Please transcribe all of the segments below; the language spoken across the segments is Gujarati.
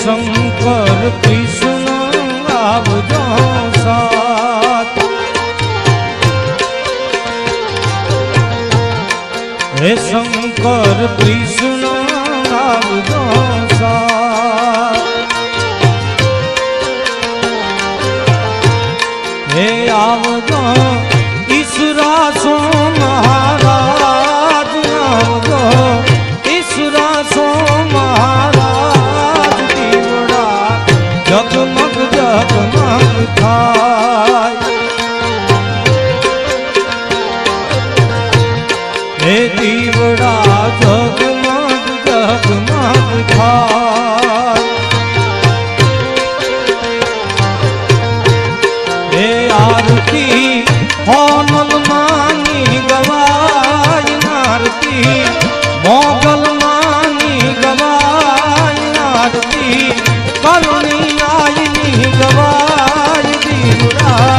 શંકર કૃષ્ણ આવજો સાથ, હે શંકર કૃષ્ણ આવજો સાથ, હે આવજો ઈશ્વરાસો મહારાજ, આવજો ઈશ્વરાસો મહારાજ, દીવડા જગમગ જગમગ થાય, હે દીવડા જગમગ જગમગ થાય, હે આરતી હોનલ માની ગવાય, આરતી મોગલ માની ગવાય, આરતી કરુણી આઈની ગવાય, દીવડા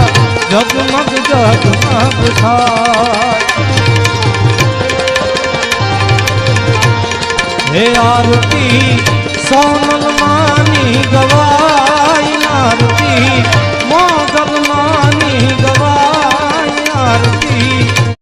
જગમગ જગમગ થાય, હે આરતી સોનલ માં